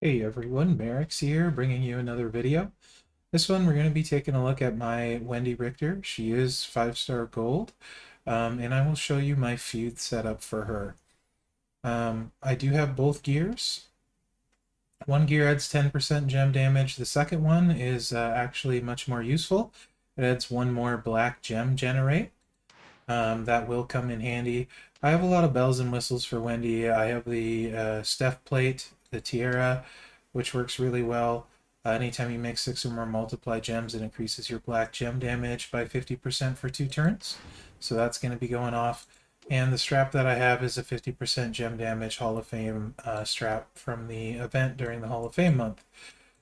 Hey everyone, Mherex here, bringing you another video. This one we're going to be taking a look at my Wendy Richter. She is 5-star gold, and I will show you my Feud setup for her. I do have both gears. One gear adds 10% gem damage. The second one is actually much more useful. It adds one more black gem generate. That will come in handy. I have a lot of bells and whistles for Wendy. I have the Steph plate, the tiara, which works really well. Anytime you make 6 or more multiply gems, it increases your black gem damage by 50% for 2 turns. So that's going to be going off. And the strap that I have is a 50% gem damage Hall of Fame strap from the event during the Hall of Fame month.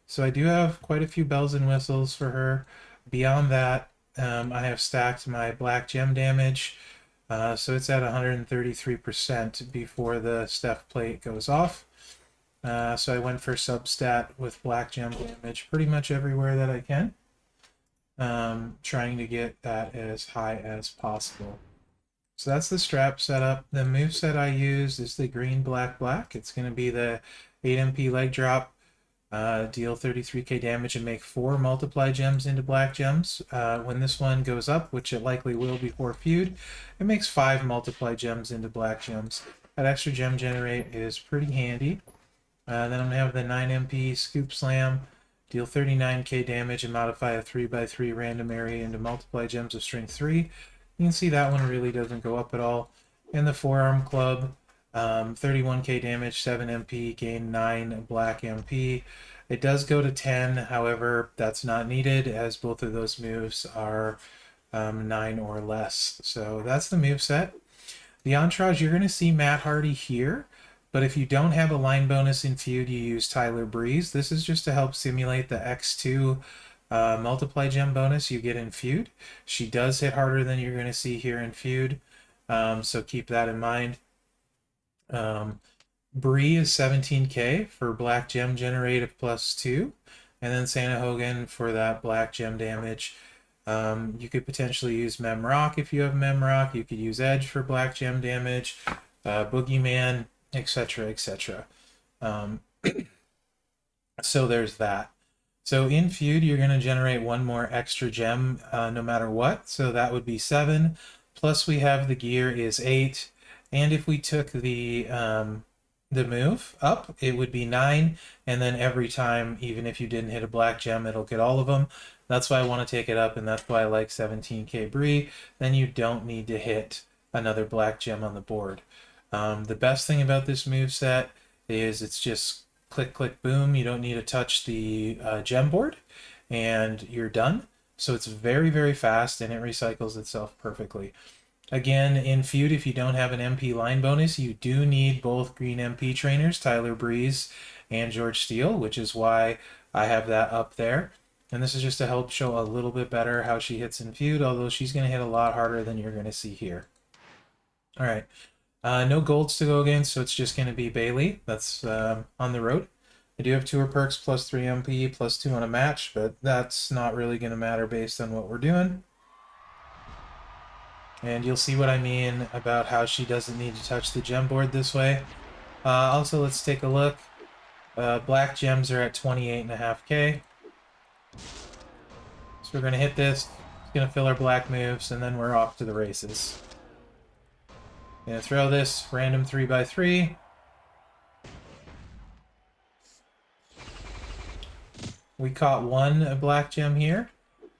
So I do have quite a few bells and whistles for her. Beyond that, I have stacked my black gem damage. So it's at 133% before the Steph plate goes off. So I went for substat with black gem damage pretty much everywhere that I can, trying to get that as high as possible. So that's the strap setup. The moveset I used is the green, black, black. It's going to be the 8MP leg drop, deal 33k damage and make 4 multiply gems into black gems. When this one goes up, which it likely will before Feud, it makes 5 multiply gems into black gems. That extra gem generate is pretty handy. Then I'm going to have the 9MP Scoop Slam, deal 39k damage and modify a 3x3 random area into multiply gems of strength 3. You can see that one really doesn't go up at all. And the Forearm Club, 31k damage, 7MP, gain 9 black MP. It does go to 10, however, that's not needed as both of those moves are 9 or less. So that's the move set. The Entourage, you're going to see Matt Hardy here. But if you don't have a line bonus in Feud, you use Tyler Breeze. This is just to help simulate the X2 multiply gem bonus you get in Feud. She does hit harder than you're going to see here in Feud, so keep that in mind. Bree is 17k for black gem generate of +2, and then Santa Hogan for that black gem damage. You could potentially use Mherex if you have Mherex. You could use Edge for black gem damage, Boogeyman, etc., etc. So there's that. So in Feud, you're going to generate one more extra gem no matter what. So that would be 7. Plus we have the gear is 8. And if we took the move up, it would be 9. And then every time, even if you didn't hit a black gem, it'll get all of them. That's why I want to take it up, and that's why I like 17k Bree. Then you don't need to hit another black gem on the board. The best thing about this move set is it's just click, click, boom. You don't need to touch the gem board, and you're done. So it's very, very fast, and it recycles itself perfectly. Again, in Feud, if you don't have an MP line bonus, you do need both green MP trainers, Tyler Breeze and George Steele, which is why I have that up there. And this is just to help show a little bit better how she hits in Feud, although she's going to hit a lot harder than you're going to see here. All right. No golds to go against, so it's just going to be Bailey. That's on the road. I do have tour perks +3 MP, +2 on a match, but that's not really going to matter based on what we're doing. And you'll see what I mean about how she doesn't need to touch the gem board this way. Also, let's take a look. Black gems are at 28.5k. So we're going to hit this. It's going to fill our black moves, and then we're off to the races. Gonna throw this random 3x3. We caught one black gem here,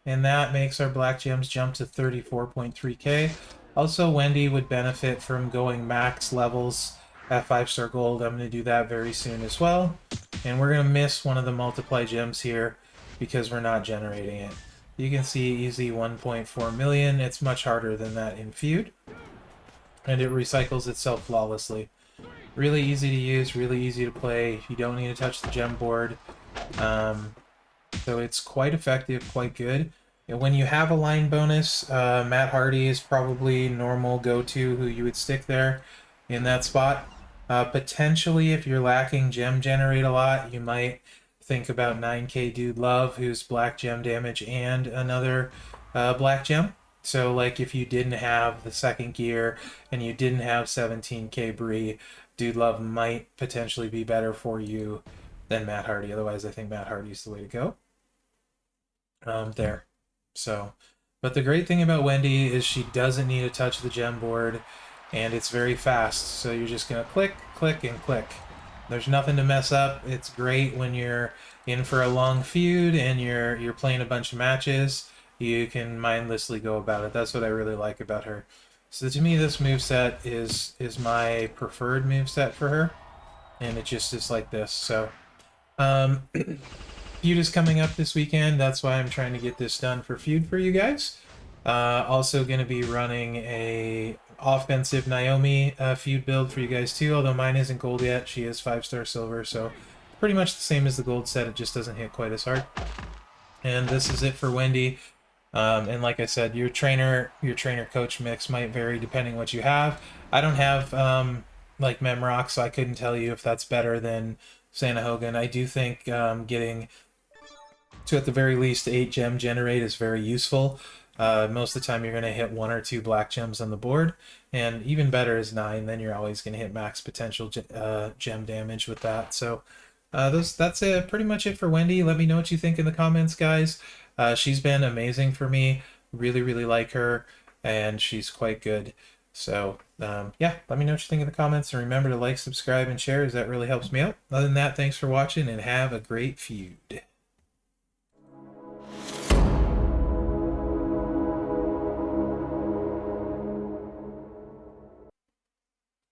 and that makes our black gems jump to 34.3k. Also, Wendy would benefit from going max levels at 5-star gold. I'm going to do that very soon as well. And we're going to miss one of the multiply gems here because we're not generating it. You can see easy 1.4 million. It's much harder than that in Feud. And it recycles itself flawlessly. Really easy to use, really easy to play. You don't need to touch the gem board. So it's quite effective, quite good. And when you have a line bonus, Matt Hardy is probably normal go-to who you would stick there in that spot. Potentially, if you're lacking gem generate a lot, you might think about 9k Dude Love, who's black gem damage and another black gem. So like if you didn't have the second gear and you didn't have 17k Bree, Dude Love might potentially be better for you than Matt Hardy. Otherwise, I think Matt Hardy's the way to go. There. So, but the great thing about Wendy is she doesn't need to touch the gem board, and it's very fast. So you're just gonna click, click, and click. There's nothing to mess up. It's great when you're in for a long feud and you're playing a bunch of matches. You can mindlessly go about it. That's what I really like about her. So to me, this moveset is my preferred moveset for her, and it just is like this. So Feud is coming up this weekend. That's why I'm trying to get this done for Feud for you guys. Also going to be running a offensive Naomi Feud build for you guys too, although mine isn't gold yet. She is 5-star silver, so pretty much the same as the gold set. It just doesn't hit quite as hard. And this is it for Wendy. And like I said, your trainer coach mix might vary depending what you have. I don't have like Mherex, so I couldn't tell you if that's better than Santa Hogan. I do think getting to at the very least 8 gem generate is very useful. Most of the time you're going to hit 1 or 2 black gems on the board, and even better is 9. Then you're always going to hit max potential gem damage with that. So that's pretty much it for Wendy. Let me know what you think in the comments, guys. She's been amazing for me. Really, really like her, and she's quite good. So yeah, let me know what you think in the comments, and remember to like, subscribe, and share, as that really helps me out. Other than that, thanks for watching, and have a great feud.